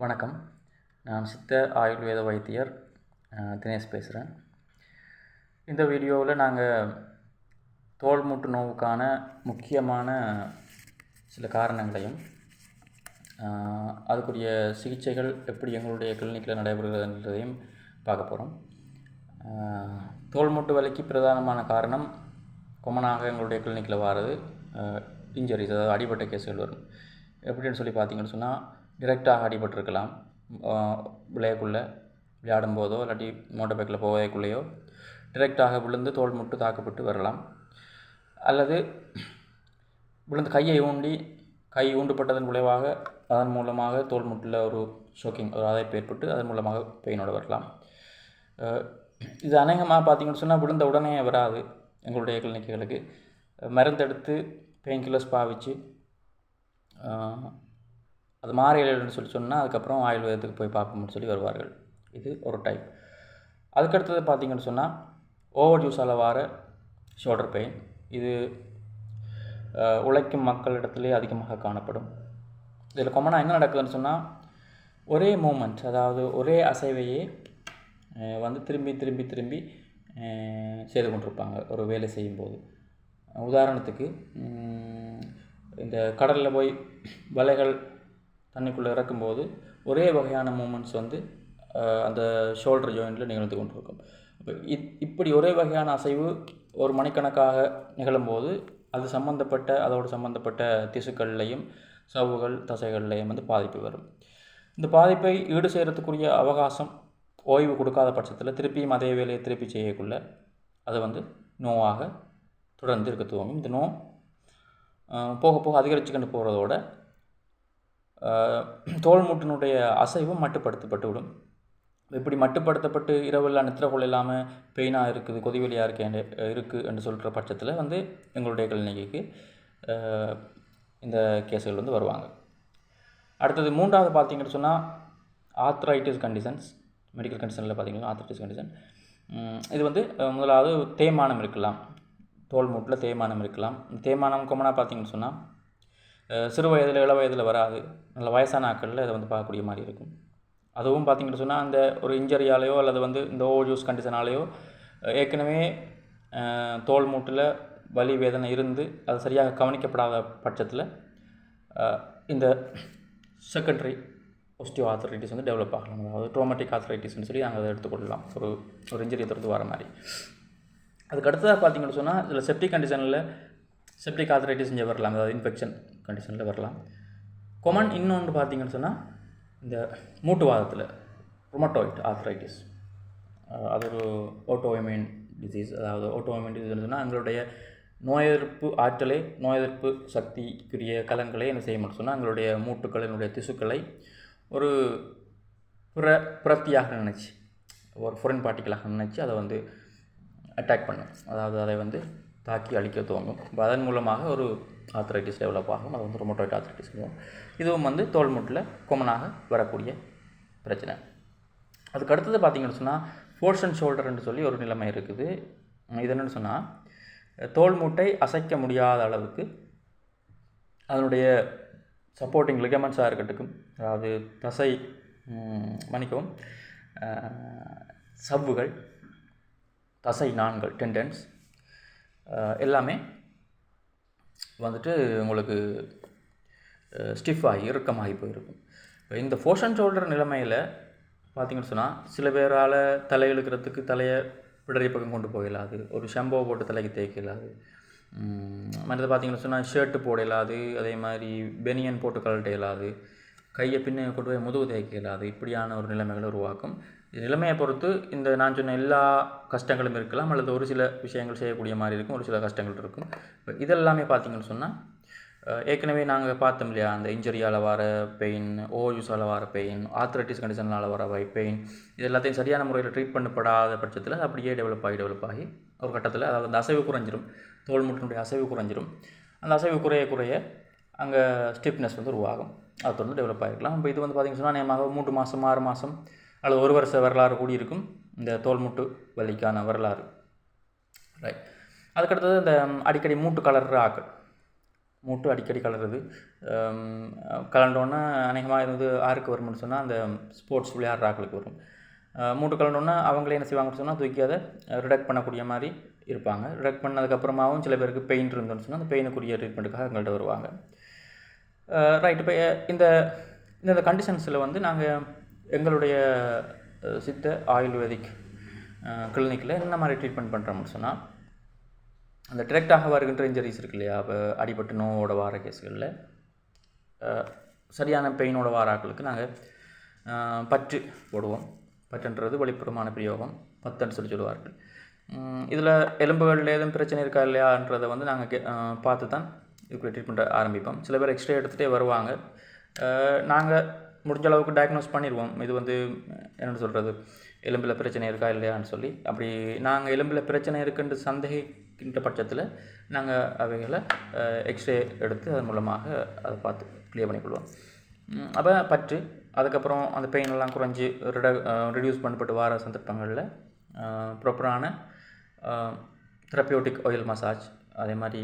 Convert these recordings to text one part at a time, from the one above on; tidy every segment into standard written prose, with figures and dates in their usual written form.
வணக்கம். நான் சித்த ஆயுர்வேத வைத்தியர் தினேஷ் பேசுகிறேன். இந்த வீடியோவில் நாங்கள் தோல் மூட்டு நோவுக்கான முக்கியமான சில காரணங்களையும் அதுக்குரிய சிகிச்சைகள் எப்படி எங்களுடைய கிளினிக்கில் நடைபெறுகிறதுன்றதையும் பார்க்க போகிறோம். தோல் மூட்டு வலிக்கு பிரதானமான காரணம் கொமனாக எங்களுடைய கிளினிக்கில் வாரது இன்ஜரிஸ், அதாவது அடிபட்ட கேஸுகள் வரும். எப்படின்னு சொல்லி பார்த்தீங்கன்னு சொன்னால், டிரெக்டாக அடிபட்டிருக்கலாம், விளையாக்குள்ளே விளையாடும்போதோ இல்லாட்டி மோட்டர் பைக்கில் போவதைக்குள்ளேயோ டிரெக்டாக விழுந்து தோல் முட்டு தாக்கப்பட்டு வரலாம். அல்லது விழுந்து கை ஊண்டுப்பட்டதன் விளைவாக அதன் மூலமாக தோல் முட்டில் ஒரு ஷோக்கிங், ஒரு அதைப்பு ஏற்பட்டு அதன் மூலமாக பெயினோடு வரலாம். இது அநேகமாக பார்த்தீங்கன்னு சொன்னால் விழுந்த உடனே வராது. எங்களுடைய கிளினிக்குகளுக்கு மருந்தெடுத்து பெயின் கில்லர்ஸ் பாவிச்சு அது மாறியலைன்னு சொன்னால் அதுக்கப்புறம் ஆயுர்வேதத்துக்கு போய் பார்ப்போம்னு சொல்லி வருவார்கள். இது ஒரு டைப். அதுக்கடுத்தது பார்த்திங்கன்னு சொன்னால் ஓவர் யூஸால் வார ஷோல்டர் பெயின். இது உழைக்கும் மக்களிடத்துலேயே அதிகமாக காணப்படும். இதில் கொமனாக என்ன நடக்குதுன்னு சொன்னால், ஒரே மூமெண்ட், அதாவது ஒரே அசைவையே திரும்பி திரும்பி திரும்பி செய்து கொண்டிருப்பாங்க ஒரு வேலை செய்யும்போது. உதாரணத்துக்கு, இந்த கடலில் போய் வலைகள் தண்ணிக்குள்ளே இறக்கும்போது ஒரே வகையான மூமெண்ட்ஸ் அந்த ஷோல்டர் ஜாயிண்டில் நிகழ்ந்து கொண்டிருக்கும். இப்போ இப்படி ஒரே வகையான அசைவு ஒரு மணிக்கணக்காக நிகழும்போது அதோடு சம்மந்தப்பட்ட திசுக்கள்லையும் சவ்வுகள் தசைகள்லையும் பாதிப்பு வரும். இந்த பாதிப்பை ஈடு செய்கிறதுக்குரிய அவகாசம் ஓய்வு கொடுக்காத பட்சத்தில் திருப்பியும் அதே வேலையை திருப்பி செய்யக்குள்ள அது நோவாக தொடர்ந்து இருக்க துவங்கும். இந்த நோ போக போக அதிகரிச்சுக்கொண்டு போகிறதோட தோல் மூட்டினுடைய அசைவும் மட்டுப்படுத்தப்பட்டு விடும். இப்படி மட்டுப்படுத்தப்பட்டு இரவெல்லாம் நித்திர கொள்ள இல்லாமல் பெயினாக இருக்குது, கொதிவெளியாக இருக்குது என்று சொல்கிற பட்சத்தில் எங்களுடைய கிளினிக்கு இந்த கேஸுகள் வருவாங்க. அடுத்தது மூன்றாவது பார்த்திங்கன்னு சொன்னால் ஆர்த்ரைட்டிஸ் கண்டிஷன்ஸ். மெடிக்கல் கண்டிஷனில் பார்த்திங்கன்னா ஆர்த்ரைட்டிஸ் கண்டிஷன். இது முதலாவது தேய்மானம் இருக்கலாம், தோல் மூட்டில் தேய்மானம் இருக்கலாம். தேய்மானம் கொமனாக பார்த்திங்கன்னு சொன்னால் சிறு வயதில் இள வயதில் வராது, நல்ல வயசான ஆட்களில் இதை பார்க்கக்கூடிய மாதிரி இருக்கும். அதுவும் பார்த்திங்கன்னு சொன்னால் அந்த ஒரு இன்ஜரியாலேயோ அல்லது இந்த ஓவர் யூஸ் கண்டிஷனாலேயோ ஏற்கனவே தோல் மூட்டில் வலி வேதனை இருந்து அது சரியாக கவனிக்கப்படாத பட்சத்தில் இந்த செகண்டரி ஒஸ்டியோ ஆர்த்ரைட்டிஸ் டெவலப் ஆகலாம். அதாவது ட்ரோமேட்டிக் ஆர்த்ரைட்டிஸ்னு சொல்லி நாங்கள் அதை எடுத்துக்கொள்ளலாம், ஒரு இன்ஜரியை தொடர்ந்து வர மாதிரி. அதுக்கு அடுத்ததாக பார்த்திங்கன்னு சொன்னால் இதில் செப்டிக் ஆர்த்ரைட்டிஸ் இங்கே வரலாம், அதாவது இன்ஃபெக்ஷன் கண்டிஷனில் வரலாம். கொமன் இன்னொன்று பார்த்திங்கன்னு சொன்னால் இந்த மூட்டுவாதத்தில் ருமட்டாய்டு ஆர்த்ரைட்டிஸ், அது ஒரு ஓட்டோஇம்யூன் டிசீஸ். அதாவது ஓட்டோஇம்யூன் டிசீஸ்னு சொன்னால் எங்களுடைய நோய் எதிர்ப்பு சக்திக்குரிய கலங்களை என்ன செய்யணும்னு சொன்னால் எங்களுடைய மூட்டுக்களினுடைய திசுக்களை ஒரு புரத்தியாக நினச்சி, ஒரு ஃபொரின் பார்ட்டிக்கலாக நினச்சி அதை அட்டாக் பண்ணும். அதாவது அதை தாக்கி அழிக்க துவங்கும். அதன் மூலமாக ஒரு ஆர்த்ரைட்டிஸ் டெவலப் ஆகும். அது ருமட்டாய்டு ஆர்த்ரைட்டிஸ் சொல்லுவோம். இதுவும் தோல் மூட்டில் கொமனாக வரக்கூடிய பிரச்சனை. அதுக்கு அடுத்தது பார்த்திங்கன்னு சொன்னால் ஃபோர்ஸ் அண்ட் ஷோல்டர்னு சொல்லி ஒரு நிலைமை இருக்குது. இது என்னென்னு சொன்னால், தோல் மூட்டை அசைக்க முடியாத அளவுக்கு அதனுடைய சப்போர்ட்டிங் லிகமெண்ட்ஸாக இருக்கட்டும், அதாவது தசை சவ்வுகள், தசை நாண்கள், டெண்டன்ஸ் எல்லாமே உங்களுக்கு ஸ்டிஃபாகி இறுக்கமாகி போயிருக்கும். இப்போ இந்த ஃபோர்ஸ் அண்ட் ஷோல்டர் நிலைமையில் பார்த்திங்கன்னு சொன்னால் சில பேரால் தலை இழுக்கிறதுக்கு தலையை பிடரி பக்கம் கொண்டு போக இயலாது, ஒரு ஷம்போ போட்டு தலைக்கு தேய்க்க இயலாது, மற்றது பார்த்திங்கன்னு சொன்னால் ஷர்ட்டு போட இயலாது, அதே மாதிரி பெனியன் போட்டு கழட்ட இயலாது, கையை பின்ன கொண்டு போய் முதுகு தேய்க்க இயலாது. இப்படியான ஒரு நிலைமைகளை உருவாக்கும். நிலைமையை பொறுத்து இந்த நான் சொன்ன எல்லா கஷ்டங்களும் இருக்கலாம், அல்லது ஒரு சில விஷயங்கள் செய்யக்கூடிய மாதிரி இருக்கும், ஒரு சில கஷ்டங்கள் இருக்கும். இப்போ இதெல்லாமே பார்த்திங்கன்னு சொன்னால் ஏற்கனவே நாங்கள் பார்த்தோம் இல்லையா, அந்த இன்ஜரியால் வர பெயின், ஓவர் யூஸால் வர பெயின், ஆர்த்ரைட்டிஸ் கண்டிஷனால் வர பெயின், இது எல்லாத்தையும் சரியான முறையில் ட்ரீட் பண்ணப்படாத பட்சத்தில் அப்படியே டெவலப் ஆகி ஒரு கட்டத்தில், அதாவது அந்த அசைவு குறைஞ்சிரும், தோல் மூட்டினுடைய அசைவு குறைஞ்சிரும். அந்த அசைவு குறைய அங்கே ஸ்டிஃப்னஸ் உருவாகும். அது தொடர்ந்து டெவலப் ஆகிருக்கலாம். இப்போ இது பார்த்திங்கன்னு சொன்னால் நேமாக 3 மாதம் 6 மாதம் அல்லது 1 வருஷ வரலாறு கூடியிருக்கும் இந்த தோல்முட்டு வலிக்கான வரலாறு. ரைட். அதுக்கடுத்தது இந்த அடிக்கடி மூட்டு கலர்ற ஆக்கள், மூட்டு அடிக்கடி கலருது. கலண்டோன்னா அநேகமாக இது யாருக்கு வரும்னு சொன்னால் அந்த ஸ்போர்ட்ஸ் விளையாடுற ஆட்களுக்கு வரும். மூட்டு கலண்டோன்னா அவங்களே என்ன செய்வாங்கன்னு சொன்னால் தூக்கி அதை ரிடக்ட் பண்ணக்கூடிய மாதிரி இருப்பாங்க. ரிடக்ட் பண்ணதுக்கப்புறமாவும் சில பேருக்கு பெயின் இருந்தோன்னு சொன்னால் அந்த பெயினுக்குரிய ட்ரீட்மெண்ட்டுக்காக எங்கள்கிட்ட வருவாங்க. ரைட். இப்போ இந்த கண்டிஷன்ஸில் வந்து நாங்கள் எங்களுடைய சித்த ஆயுர்வேதிக் கிளினிக்கில் என்ன மாதிரி ட்ரீட்மெண்ட் பண்ணுறோம்னு சொன்னால், அந்த டிரெக்டாக வருகின்ற இன்ஜரிஸ் இருக்கு இல்லையா, இப்போ அடிபட்டு நோவோட வார கேஸுகளில் சரியான பெயினோட வாராக்களுக்கு நாங்கள் பற்று போடுவோம். பற்றுன்றது வெளிப்புறமான பிரயோகம், பத்துன்னு சொல்லுவார்கள். இதில் எலும்புகளில் எதுவும் பிரச்சனை இருக்கா இல்லையான்றதை வந்து நாங்கள் பார்த்து தான் இதுக்கு ட்ரீட்மெண்ட்டை ஆரம்பிப்போம். சில பேர் எக்ஸ்ரே எடுத்துகிட்டே வருவாங்க. நாங்கள் முடிஞ்ச அளவுக்கு டயக்னோஸ் பண்ணிடுவோம். இது வந்து என்ன சொல்கிறது, எலும்பில் பிரச்சனை இருக்கா இல்லையான்னு சொல்லி. அப்படி நாங்கள் எலும்பில் பிரச்சனை இருக்குன்னு சந்தேகிக்கின்ற பட்சத்தில் நாங்கள் அவைகளை எக்ஸ்ரே எடுத்து அதன் மூலமாக அதை பார்த்து க்ளியர் பண்ணிக்கொள்வோம். அப்போ பற்று, அதுக்கப்புறம் அந்த பெயினெல்லாம் குறைஞ்சி ரெடியூஸ் பண்ணப்பட்டு வர சந்தர்ப்பங்களில் ப்ராப்பரான தெரப்பியூட்டிக் ஆயில் மசாஜ், அதே மாதிரி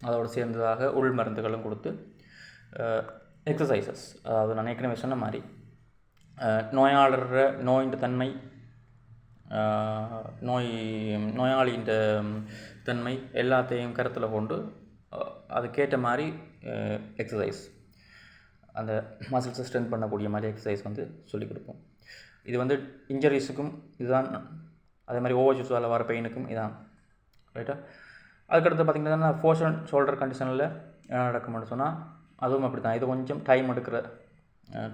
அதோடு சேர்ந்ததாக உள் மருந்துகளும் கொடுத்து எக்ஸசைசஸ், அதாவது நான் ஏற்கனவே சொன்ன மாதிரி நோயாளர் நோயின் தன்மை, நோயாளியின் தன்மை எல்லாத்தையும் கருத்தில் கொண்டு அதுக்கேற்ற மாதிரி எக்ஸசைஸ், அந்த மசில்ஸை ஸ்ட்ரென்த் பண்ணக்கூடிய மாதிரி எக்ஸசைஸ் வந்து சொல்லிக் கொடுப்போம். இது வந்து இன்ஜரிஸுக்கும் இதுதான், அதே மாதிரி ஓவர்ஷூஸால் வர பெயினுக்கும் இதான். ரைட்டா? அதுக்கடுத்து பார்த்திங்கன்னா ஃபோர்ஷன் ஷோல்டர் கண்டிஷனில் என்ன நடக்கும்னு சொன்னால் அதுவும் அப்படி தான். இது கொஞ்சம் டைம் எடுக்கிற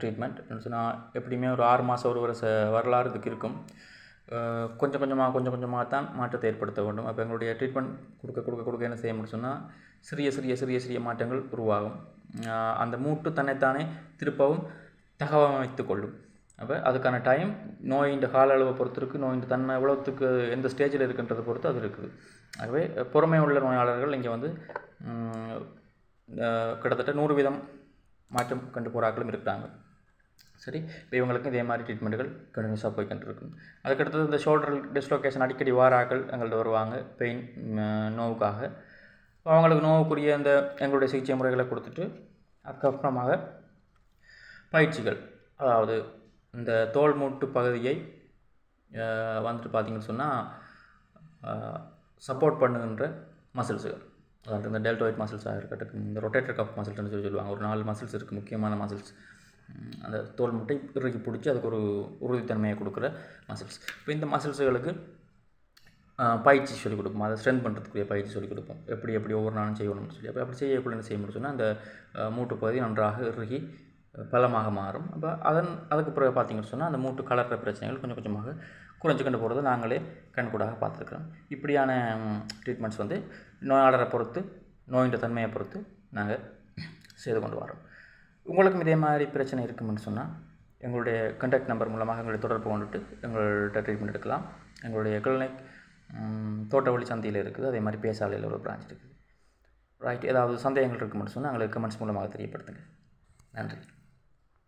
ட்ரீட்மெண்ட் சொன்னால் எப்படியுமே ஒரு 6 மாதம் ஒரு வருஷ வரலாறு இதுக்கு இருக்கும். கொஞ்சம் கொஞ்சமாக தான் மாற்றத்தை ஏற்படுத்த வேண்டும். அப்போ எங்களுடைய ட்ரீட்மெண்ட் கொடுக்க என்ன செய்ய முடியும் சொன்னால் சிறிய மாற்றங்கள் உருவாகும். அந்த மூட்டு தன்னைத்தானே திருப்பவும் தகவமைத்து கொள்ளும். அப்போ அதுக்கான டைம் நோயின் கால அளவை பொறுத்து இருக்குது, நோயின் தன்மை எவ்வளோத்துக்கு எந்த ஸ்டேஜில் இருக்குன்றதை பொறுத்து அது இருக்குது. ஆகவே பொறுமை உள்ள நோயாளர்கள் இங்கே வந்து கிட்டத்தட்ட 100% மாற்றம் கண்டு போகிறாக்களும் இருக்கிறாங்க. சரி, இப்போ இவங்களுக்கும் இதே மாதிரி ட்ரீட்மெண்ட்டுகள் கண்டினியூஸாக போய்கிட்டு இருக்கும். அதுக்கடுத்தது இந்த ஷோல்டர் டிஸ்லோகேஷன் அடிக்கடி வாராக்கள் எங்கள்கிட்ட வருவாங்க பெயின் நோவுக்காக. அவங்களுக்கு நோவுக்குரிய அந்த எங்களுடைய சிகிச்சை முறைகளை கொடுத்துட்டு அதுக்கப்புறமாக பயிற்சிகள், அதாவது இந்த தோல் மூட்டு பகுதியை வந்துட்டு பார்த்திங்கன்னு சொன்னால் சப்போர்ட் பண்ணுகின்ற மசில்ஸுகள், அதாவது இந்த டெல்டாய்ட் மசில்ஸாக இருக்கட்டும், இந்த ரொட்டேட்டர் கஃப் மசில்ஸ்னு சொல்லுவாங்க. ஒரு 4 மசில்ஸ் இருக்குது, முக்கியமான மசில்ஸ். அந்த தோல் மூட்டை இறுக்கி பிடிச்சி அதுக்கு ஒரு உறுதித்தன்மையை கொடுக்குற மசில்ஸ். இப்போ இந்த மசில்ஸுகளுக்கு பயிற்சி சொல்லிக் கொடுப்போம். அதை ஸ்ட்ரென்த் பண்ணுறதுக்குரிய பயிற்சி சொல்லிக் கொடுப்போம். எப்படி ஒவ்வொரு நாளும் செய்யணும்னு சொல்லி. அப்போ அப்படி செய்யக்குள்ள என்ன செய்ய முடியும் சொன்னால் அந்த மூட்டு பகுதி நன்றாக இறுகி பலமாக மாறும். அப்போ அதுக்கு பிறகு பார்த்திங்கன்னு சொன்னால் அந்த மூட்டு கலர்ற பிரச்சனைகள் கொஞ்சம் கொஞ்சமாக குறைஞ்சிக்கொண்டு போகிறத நாங்களே கண்கூடாக பார்த்துருக்குறோம். இப்படியான ட்ரீட்மெண்ட்ஸ் வந்து நோயாளரை பொறுத்து, நோயின் தன்மையை பொறுத்து நாங்கள் செய்து கொண்டு வரோம். உங்களுக்கும் இதே மாதிரி பிரச்சனை இருக்குமென்னு சொன்னால் எங்களுடைய கான்டாக்ட் நம்பர் மூலமாக எங்களை தொடர்பு கொண்டுட்டு எங்கள்கிட்ட ட்ரீட்மெண்ட் எடுக்கலாம். எங்களுடைய கிளினிக் தோட்டவழி சந்தையில் இருக்குது, அதே மாதிரி பேசாலையில் ஒரு பிரான்ச் இருக்குது. ரைட். ஏதாவது சந்தேகங்கள் இருக்குமென்னு சொன்னால் எங்களுக்கு கமெண்ட்ஸ் மூலமாக தெரியப்படுத்துங்க. நன்றி.